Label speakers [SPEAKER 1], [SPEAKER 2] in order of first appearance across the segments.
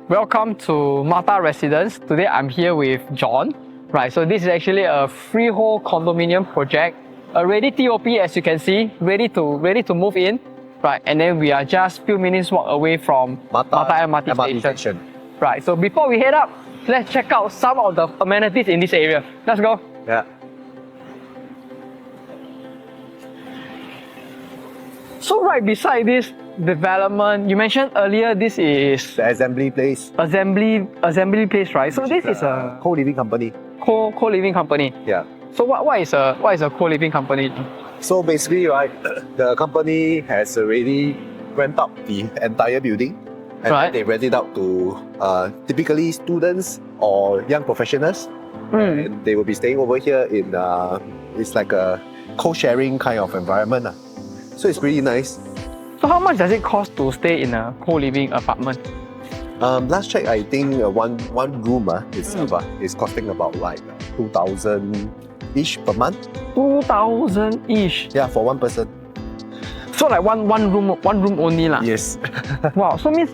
[SPEAKER 1] Welcome to Mattar Residence. Today I'm here with John. Right, so this is actually a freehold condominium project. Already TOP, as you can see, ready to move in. Right, and then we are just few minutes walk away from Mattar MRT Station. Right, so before we head up, let's check out some of the amenities in this area. Let's go.
[SPEAKER 2] Yeah.
[SPEAKER 1] So right beside this development, you mentioned earlier this is
[SPEAKER 2] The assembly place.
[SPEAKER 1] Assembly place, right? So this is a
[SPEAKER 2] co-living company.
[SPEAKER 1] co-living company.
[SPEAKER 2] Yeah.
[SPEAKER 1] So what is a co-living company?
[SPEAKER 2] So basically, right, the company has already rent out the entire building, and
[SPEAKER 1] Right.
[SPEAKER 2] they rent it out to typically students or young professionals, and they will be staying over here in it's like a co-sharing kind of environment. So it's really nice.
[SPEAKER 1] So how much does it cost to stay in a co-living apartment?
[SPEAKER 2] Last check, I think one room is costing about like 2,000-ish per month.
[SPEAKER 1] 2,000 each.
[SPEAKER 2] Yeah, for one person.
[SPEAKER 1] So like one room only lah.
[SPEAKER 2] Yes.
[SPEAKER 1] Wow. So means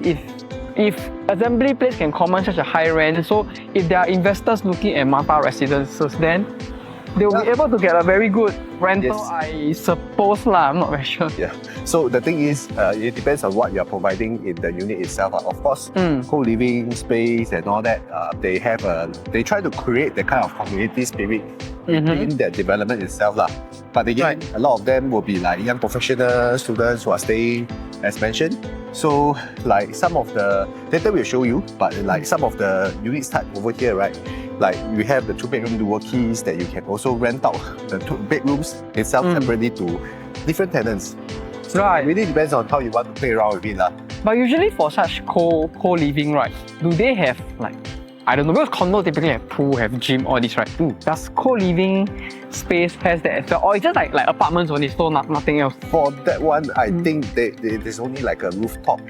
[SPEAKER 1] if assembly place can command such a high rent, so if there are investors looking at Mattar Residences, then they will be able to get a very good rental,
[SPEAKER 2] Yes.
[SPEAKER 1] I suppose lah. I'm not very sure.
[SPEAKER 2] Yeah. So the thing is, it depends on what you're providing in the unit itself. Of course, co-living space and all that, they try to create the kind of community spirit in the development itself lah. But again, a lot of them will be like young professional students who are staying, as mentioned. So like some of the, later we'll show you, but like some of the units type over here, right? Like we have the 2-bedroom dual keys that you can also rent out the 2 bedrooms itself separately to different tenants. So
[SPEAKER 1] Right.
[SPEAKER 2] it really depends on how you want to play around with it lah.
[SPEAKER 1] But usually for such co-living, right, do they have like, I don't know, because condo typically have pool, have gym, all this, right? Does co-living space has that as well? Or it's just like apartments only, so nothing else?
[SPEAKER 2] For that one, I think there's only like a rooftop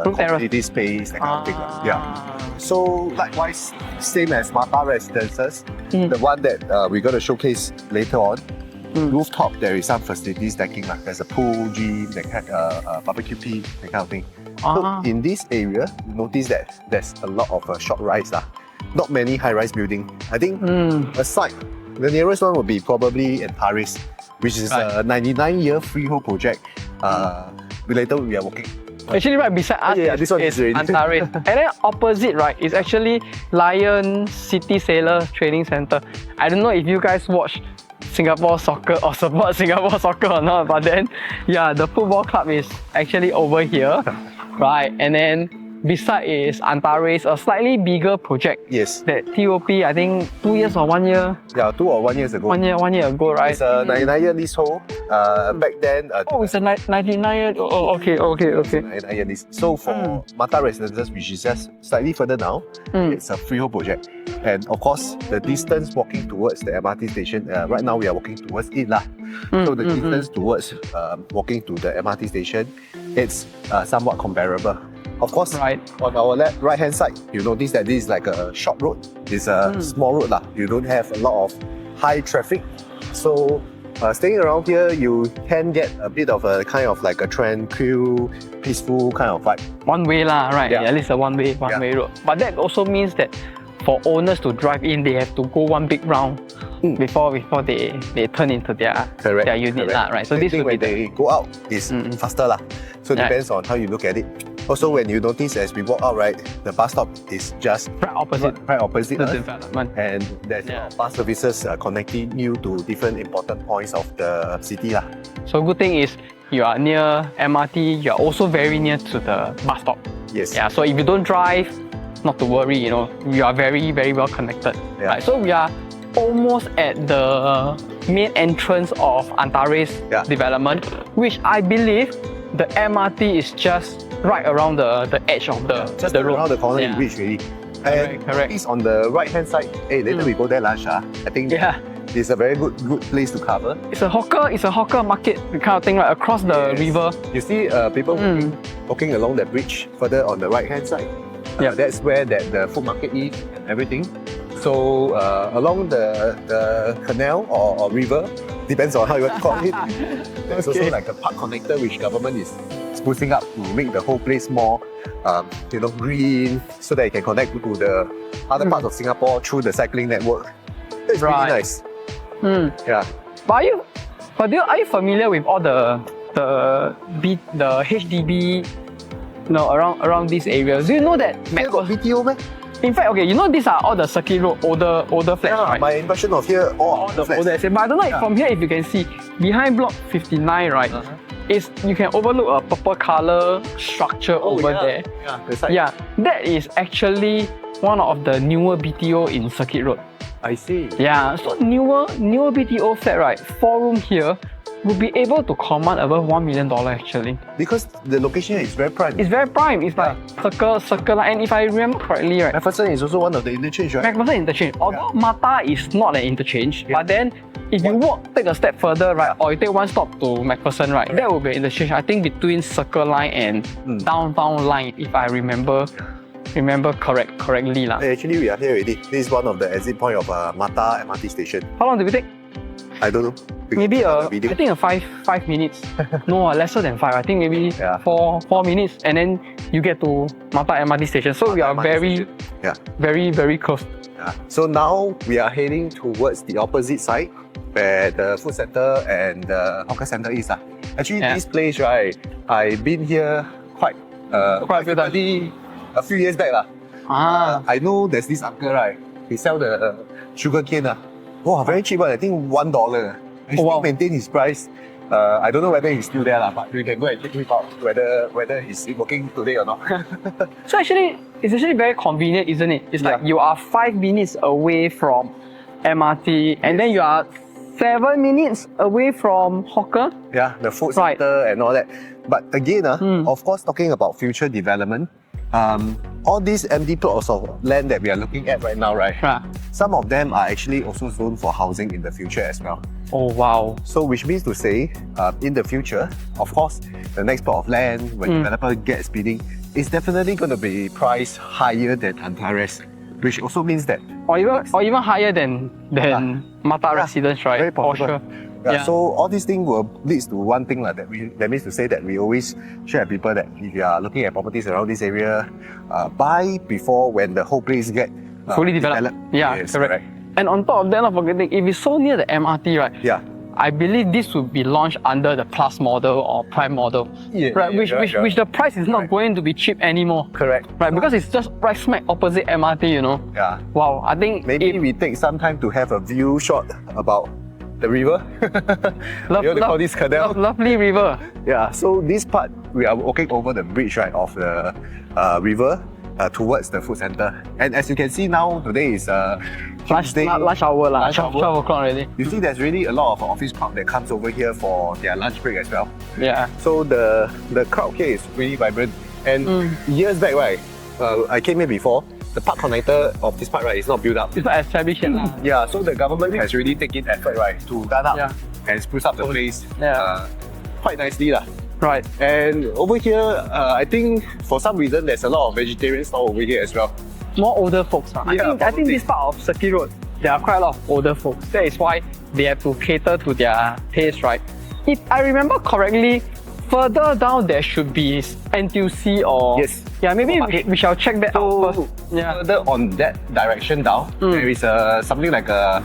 [SPEAKER 2] community space, that kind of thing. Yeah. So likewise, same as Mattar Residences, the one that we're going to showcase later on, rooftop, there is some facilities decking. There's a pool, gym, that kind, barbecue pit, that kind of thing. So in this area, you notice that there's a lot of short rise. Not many high-rise building. I think aside, the nearest one would be probably Mattar Res, which is a 99-year freehold project. Later we are walking.
[SPEAKER 1] Actually, right beside us
[SPEAKER 2] this one
[SPEAKER 1] is
[SPEAKER 2] is already.
[SPEAKER 1] Mattar Res. And then opposite, right, is actually Lion City Sailor Training Center. I don't know if you guys watch Singapore soccer or support Singapore soccer or not, but then, yeah, the football club is actually over here, right? And then beside is Mattar Res, a slightly bigger project.
[SPEAKER 2] Yes.
[SPEAKER 1] That TOP, I think 2 years or 1 year.
[SPEAKER 2] Yeah, 2 or 1 years ago.
[SPEAKER 1] 1 year ago, right?
[SPEAKER 2] It's a 99-year leasehold. Back then.
[SPEAKER 1] Oh, it's a 99-year. Oh, okay.
[SPEAKER 2] 99-year lease. So for Mattar Residences, which is just slightly further now, it's a freehold project. And of course, the distance walking towards the MRT station, right now we are walking towards it lah. So the distance towards walking to the MRT station, it's somewhat comparable. Of course, on our right-hand side, you notice that this is like a short road. It's a small road lah. You don't have a lot of high traffic. So staying around here, you can get a bit of a kind of like a tranquil, peaceful kind of vibe.
[SPEAKER 1] One way lah, right?
[SPEAKER 2] Yeah.
[SPEAKER 1] At least a one way road. But that also means that for owners to drive in, they have to go one big round before they turn into their unit lah, right? So this will be
[SPEAKER 2] when they go out is faster lah. So it depends on how you look at it. Also, when you notice as we walk out, right, the bus stop is just
[SPEAKER 1] right opposite
[SPEAKER 2] the
[SPEAKER 1] us, development,
[SPEAKER 2] and there's bus services connecting you to different important points of the city lah.
[SPEAKER 1] So good thing is you are near MRT. You are also very near to the bus stop.
[SPEAKER 2] Yes.
[SPEAKER 1] Yeah. So if you don't drive, not to worry. You know, you are very well connected.
[SPEAKER 2] Yeah.
[SPEAKER 1] Right. So we are almost at the main entrance of Mattar Res development, which I believe the MRT is just right around the edge of the road.
[SPEAKER 2] Around the corner you reach really.
[SPEAKER 1] Correct.
[SPEAKER 2] It's on the right hand side. Hey, later we go there lunch. I think it's a very good
[SPEAKER 1] place
[SPEAKER 2] place to cover.
[SPEAKER 1] It's a hawker market kind of thing, right, across the river.
[SPEAKER 2] You see people walking along the bridge further on the right hand side. That's where the food market is and everything. So along the canal or river, depends on how you want to call it. There's also like a park connector which government is sprucing up to make the whole place more green, so that it can connect to the other parts of Singapore through the cycling network. It's really nice. Yeah.
[SPEAKER 1] But are you familiar with all the HDB, around these areas? Do you know that?
[SPEAKER 2] Here got BTO, man.
[SPEAKER 1] In fact, okay, these are all the circuit road older flats, right?
[SPEAKER 2] My impression of here, all the flats.
[SPEAKER 1] Older, but I don't know if from here, if you can see behind block 59, right? Is you can overlook a purple color structure over there. Yeah, that is actually one of the newer BTO in Circuit Road.
[SPEAKER 2] I see.
[SPEAKER 1] Yeah, so newer BTO flat, right? 4-room here will be able to command above $1 million actually.
[SPEAKER 2] Because the location is very prime.
[SPEAKER 1] It's very prime. It's like circle, and if I remember correctly, right?
[SPEAKER 2] Macpherson is also one of the interchange, right?
[SPEAKER 1] Macpherson interchange. Although Mattar is not an interchange, but then if you take a step further, right, or you take one stop to Macpherson, right, that will be an interchange. I think between Circle Line and Downtown Line, if I remember correctly lah.
[SPEAKER 2] Actually, we are here already. This is one of the exit point of Mattar MRT Station.
[SPEAKER 1] How long did we take?
[SPEAKER 2] I don't know.
[SPEAKER 1] Maybe I think a 5 minutes. No, lesser than 5. I think maybe 4 minutes, and then you get to Mattar MRT Station. So we are very close.
[SPEAKER 2] Yeah. So now we are heading towards the opposite side, where the food center and the hawker center is. Actually, this place, right, I've been here quite frequently a few years back. I know there's this uncle, right? He sell the sugar cane. Wow, very cheap. I think $1. He still maintain his price. I don't know whether he's still there, but we can go and check him out whether he's working today or not.
[SPEAKER 1] So actually, it's actually very convenient, isn't it? It's like you are 5 minutes away from MRT, and then you are 7 minutes away from hawker.
[SPEAKER 2] Yeah, the food center and all that. But again, of course, talking about future development, all these empty plots of land that we are looking at right now, right? Some of them are actually also zoned for housing in the future as well.
[SPEAKER 1] Oh wow.
[SPEAKER 2] So which means to say, in the future, of course, the next plot of land, when developer gets bidding, is definitely going to be priced higher than Antares, which also means that...
[SPEAKER 1] Or even higher than Mattar Residence, right?
[SPEAKER 2] Very possible.
[SPEAKER 1] For sure.
[SPEAKER 2] Yeah, so all these things will lead to one thing that means to say that we always share people that if you are looking at properties around this area, buy before when the whole place get
[SPEAKER 1] fully developed. Yeah,
[SPEAKER 2] yes,
[SPEAKER 1] correct. And on top of that, not forgetting, if it's so near the MRT, right? Yeah. I believe this will be launched under the Plus model or Prime model, right? Which the price is not going to be cheap anymore.
[SPEAKER 2] Correct.
[SPEAKER 1] Right, because it's just right smack opposite MRT,
[SPEAKER 2] Yeah.
[SPEAKER 1] Wow, I think
[SPEAKER 2] maybe we take some time to have a view shot about the river. Call this canal.
[SPEAKER 1] Lovely river.
[SPEAKER 2] Yeah, so this part, we are walking over the bridge, right, of the river towards the food center. And as you can see now, today is
[SPEAKER 1] lunch hour, 12 o'clock already.
[SPEAKER 2] You see there's really a lot of office crowd that comes over here for their lunch break as well.
[SPEAKER 1] Yeah.
[SPEAKER 2] So the crowd here is really vibrant. And years back, right, I came here before, the park connector of this part, right, is not built up.
[SPEAKER 1] It's not established yet.
[SPEAKER 2] Yeah, so the government has really taken effort, right, to done up and spruce up the place quite nicely.
[SPEAKER 1] Right.
[SPEAKER 2] And over here, I think for some reason there's a lot of vegetarian stall over here as well.
[SPEAKER 1] More older folks. I think this part of Circuit Road, there are quite a lot of older folks. That is why they have to cater to their taste, right? If I remember correctly, further down there should be NTUC or...
[SPEAKER 2] Yes.
[SPEAKER 1] Yeah, maybe we shall check that out first. Yeah.
[SPEAKER 2] Further on that direction down, there is something like a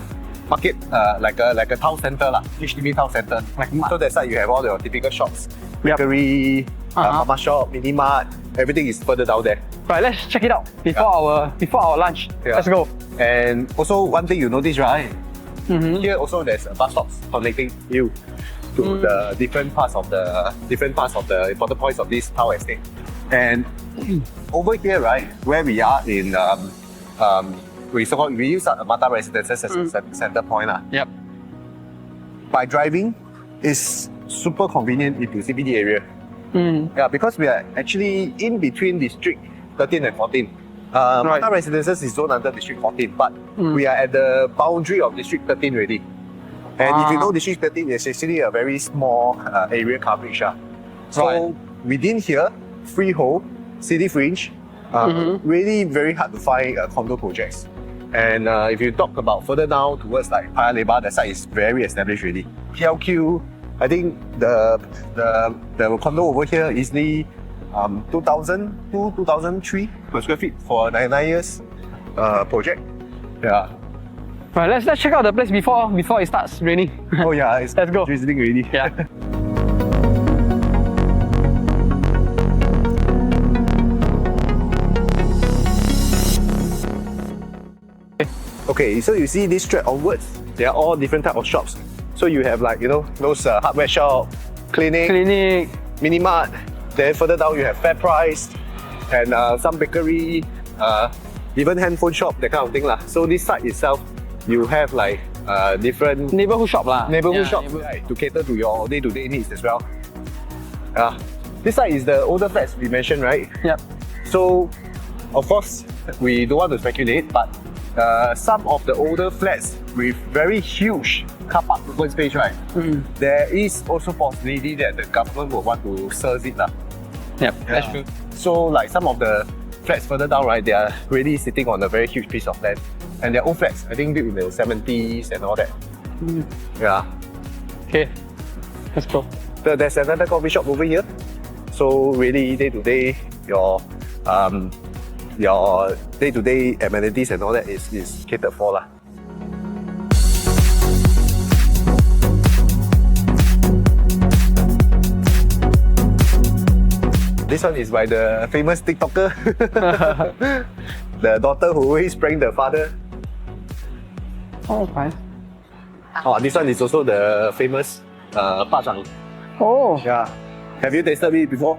[SPEAKER 2] market, like a town center, HDB town center. So that side you have all your typical shops, bakery, mama shop, mini mart, everything is further down there.
[SPEAKER 1] Right, let's check it out before our lunch. Let's go.
[SPEAKER 2] And also one thing you notice, right? Here also there's bus stops connecting you to the different parts of the important points of this town estate. And over here, right, where we are in we use Mattar Residences as a center point.
[SPEAKER 1] Yep.
[SPEAKER 2] By driving, it's super convenient into CBD area. Yeah, because we are actually in between District 13 and 14. Mattar Residences is zoned under District 14, but we are at the boundary of District 13 already. And if you know District 13, it's actually a very small area coverage. So within here, Freehold, City Fringe, really very hard to find condo projects. And if you talk about further down towards like Paya Lebar, that side is very established already. PLQ, I think the condo over here easily 2002, 2003 per square feet for a 9 years project. Yeah.
[SPEAKER 1] Right, let's check out the place before it starts raining.
[SPEAKER 2] Oh yeah, it's
[SPEAKER 1] Let's go.
[SPEAKER 2] drizzling already.
[SPEAKER 1] Yeah.
[SPEAKER 2] Okay, so you see this stretch onwards, they are all different type of shops. So you have like, you know, those hardware shop, clinic, mini mart. Then further down you have FairPrice and some bakery, even handphone shop, that kind of thing lah. So this side itself, you have like different
[SPEAKER 1] Neighborhood shop lah.
[SPEAKER 2] shops right, to cater to your day-to-day needs as well. This side is the older flats we mentioned, right?
[SPEAKER 1] Yep.
[SPEAKER 2] So of course we don't want to speculate, but some of the older flats with very huge car park open space, right? There is also possibility that the government will want to serve it lah.
[SPEAKER 1] Yep, that's true.
[SPEAKER 2] So like some of the flats further down, right, they are really sitting on a very huge piece of land, and they're old flats, I think built in the 70s and all that. Yeah.
[SPEAKER 1] Okay, let's go.
[SPEAKER 2] There's another coffee shop over here. So really day to day, your day-to-day amenities and all that is catered for lah. This one is by the famous TikToker, the daughter who always prank the father.
[SPEAKER 1] Oh, fine.
[SPEAKER 2] Oh, this one is also the famous Ba Zhang.
[SPEAKER 1] Oh.
[SPEAKER 2] Yeah. Have you tasted it before?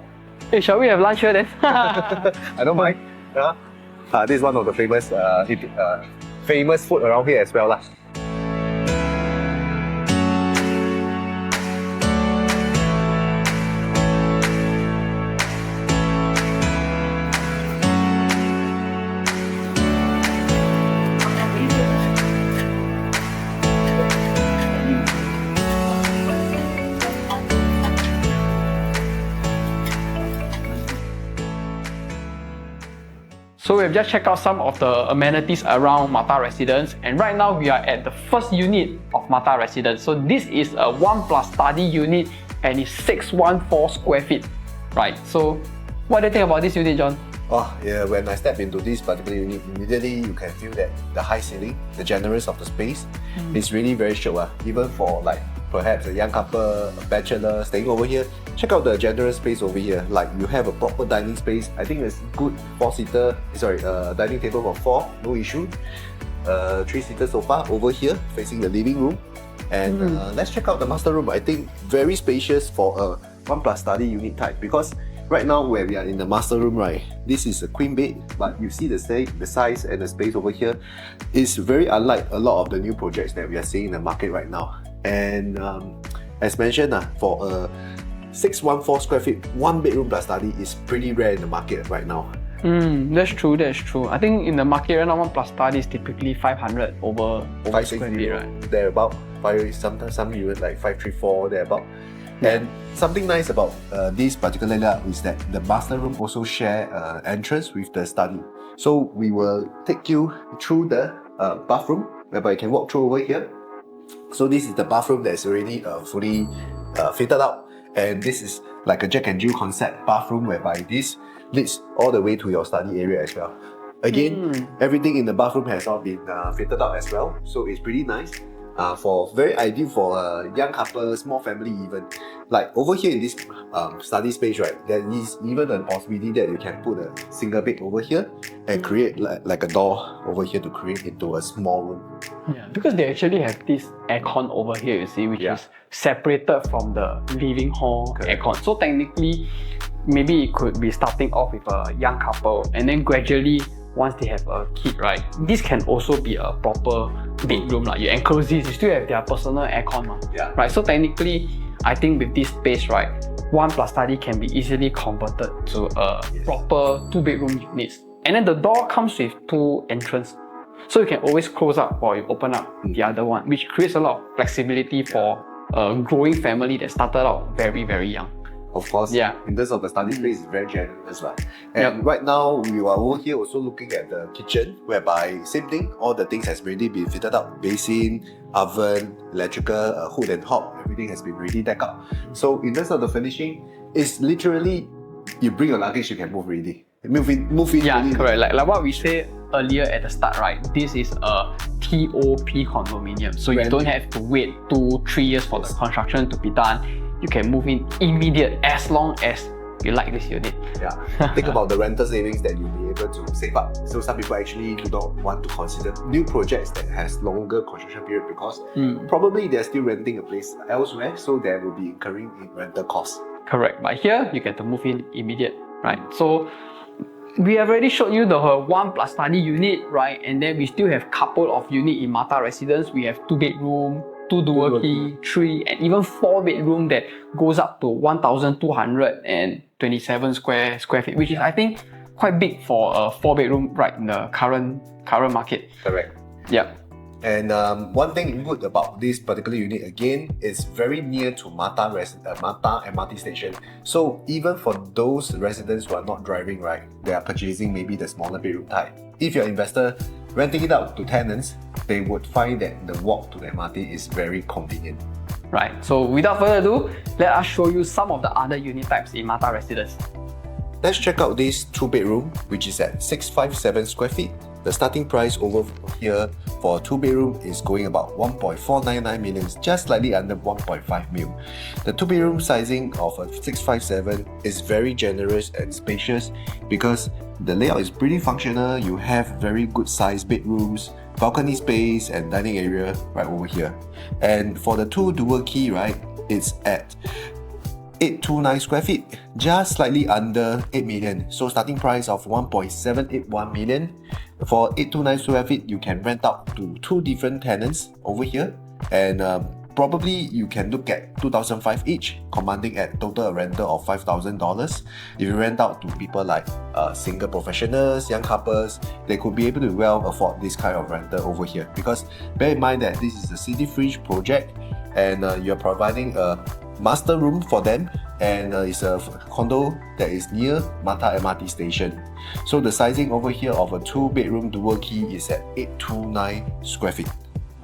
[SPEAKER 1] Hey, shall we have lunch here then?
[SPEAKER 2] I don't mind. Yeah. This is one of the famous food around here as well lah.
[SPEAKER 1] So we've just checked out some of the amenities around Mattar Residence, and right now we are at the first unit of Mattar Residence. So this is a 1+ study unit and it's 614 square feet. Right, so what do you think about this unit, John?
[SPEAKER 2] Oh yeah, when I step into this particular unit, immediately you can feel that the high ceiling, the generous of the space, is really very show. Even for like perhaps a young couple, a bachelor staying over here, check out the generous space over here. Like you have a proper dining space. I think it's good dining table for 4, no issue. 3-seater sofa over here facing the living room. And let's check out the master room. I think very spacious for a 1+ study unit type, because right now where we are in the master room, right, this is a queen bed, but you see the size and the space over here is very unlike a lot of the new projects that we are seeing in the market right now. And as mentioned, for a 614 square feet, 1-bedroom plus study is pretty rare in the market right now.
[SPEAKER 1] That's true. I think in the market right now, 1+ study is typically 500 over square feet, right?
[SPEAKER 2] They're about sometimes some even like 534, thereabout. And something nice about this particular layout is that the master room also share entrance with the study. So we will take you through the bathroom, whereby you can walk through over here. So this is the bathroom that's already fully fitted out, and this is like a Jack and Jill concept bathroom, whereby this leads all the way to your study area as well. Again, everything in the bathroom has all been fitted out as well, so it's pretty nice. Very ideal for a young couple, small family even. Like over here in this study space, right, there is even a possibility that you can put a single bed over here and create like a door over here to create into a small room.
[SPEAKER 1] Yeah, because they actually have this aircon over here, you see, which is separated from the living hall aircon. So technically, maybe it could be starting off with a young couple, and then gradually, once they have a kid, right, this can also be a proper bedroom. You enclose this, you still have their personal aircon. Right? So technically, I think with this space, right, 1+ study can be easily converted to a proper 2-bedroom unit. And then the door comes with 2 entrances. So you can always close up or you open up the other one, which creates a lot of flexibility for a growing family that started out very, very young.
[SPEAKER 2] Of course, in terms of the study space, it's very generous. And right now, we are over here also looking at the kitchen, whereby same thing, all the things has already been fitted out. Basin, oven, electrical, hood and hob, everything has been really decked out. So in terms of the finishing, it's literally you bring your luggage, you can move already. Move in.
[SPEAKER 1] Yeah,
[SPEAKER 2] really.
[SPEAKER 1] correct. Like what we said earlier at the start, right? This is a TOP condominium. So you don't have to wait 2-3 years for the construction to be done. You can move in immediate as long as you like this unit.
[SPEAKER 2] Yeah. Think about the rental savings that you'll be able to save up. So some people actually do not want to consider new projects that has longer construction period because probably they're still renting a place elsewhere, so they will be incurring in rental costs.
[SPEAKER 1] Correct. But here you get to move in immediate, right? So we have already showed you the 1+ study unit, right? And then we still have couple of unit in Mattar Residence. We have 2-bedroom, 2 dual key, 3 and even 4-bedroom that goes up to 1,227 square feet, which is I think quite big for a 4-bedroom right in the current market.
[SPEAKER 2] Correct.
[SPEAKER 1] Yeah.
[SPEAKER 2] And one thing good about this particular unit again is very near to Mattar MRT Station. So even for those residents who are not driving, right, they are purchasing maybe the smaller bedroom type. If you're an investor renting it out to tenants, they would find that the walk to the MRT is very convenient.
[SPEAKER 1] Right. So without further ado, let us show you some of the other unit types in Mattar Residence.
[SPEAKER 2] Let's check out this 2-bedroom, which is at 657 square feet. The starting price over here for a 2-bedroom is going about 1.499 million, just slightly under 1.5 mil. The 2-bedroom sizing of a 657 is very generous and spacious because the layout is pretty functional. You have very good sized bedrooms, balcony space and dining area right over here. And for the 2 dual key, right, it's at 829 square feet, just slightly under 8 million. So starting price of 1.781 million. For 829 square feet, you can rent out to 2 different tenants over here. And probably you can look at 2,500 each, commanding at total rental of $5,000. If you rent out to people like single professionals, young couples, they could be able to well afford this kind of rental over here. Because bear in mind that this is a city fringe project and you're providing a master room for them, and it's a condo that is near Mattar MRT Station. So the sizing over here of a 2-bedroom dual key is at 829 square feet.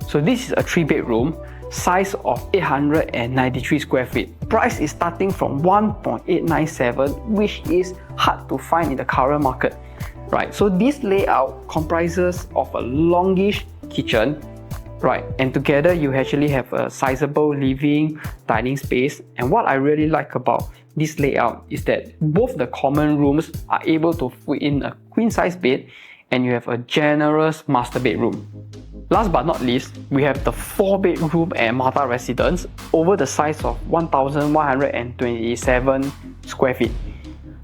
[SPEAKER 1] So this is a 3-bedroom, size of 893 square feet. Price is starting from 1.897, which is hard to find in the current market. Right, so this layout comprises of a longish kitchen, right, and together you actually have a sizable living dining space. And what I really like about this layout is that both the common rooms are able to fit in a queen size bed and you have a generous master bedroom. Last but not least, we have the 4-bedroom at Mattar Residence over the size of 1,127 square feet.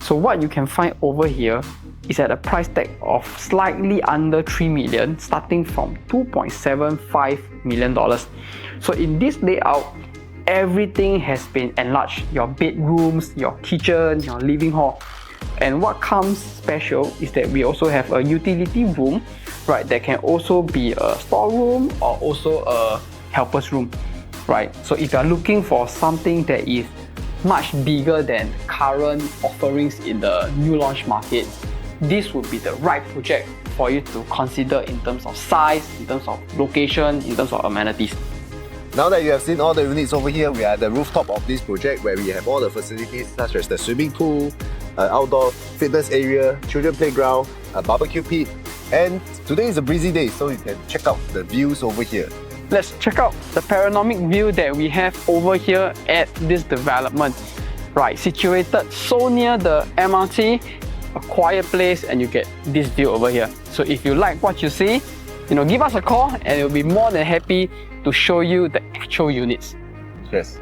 [SPEAKER 1] So what you can find over here is at a price tag of slightly under 3 million, starting from $2.75 million. So in this layout, everything has been enlarged. Your bedrooms, your kitchen, your living hall. And what comes special is that we also have a utility room, right, that can also be a storeroom or also a helper's room, right? So if you are looking for something that is much bigger than current offerings in the new launch market, this would be the right project for you to consider in terms of size, in terms of location, in terms of amenities.
[SPEAKER 2] Now that you have seen all the units over here, we are at the rooftop of this project where we have all the facilities such as the swimming pool, outdoor fitness area, children playground, a barbecue pit, and today is a breezy day, so you can check out the views over here.
[SPEAKER 1] Let's check out the panoramic view that we have over here at this development. Right, situated so near the MRT, a quiet place, and you get this view over here. So if you like what you see, give us a call and we'll be more than happy to show you the actual units.
[SPEAKER 2] Yes.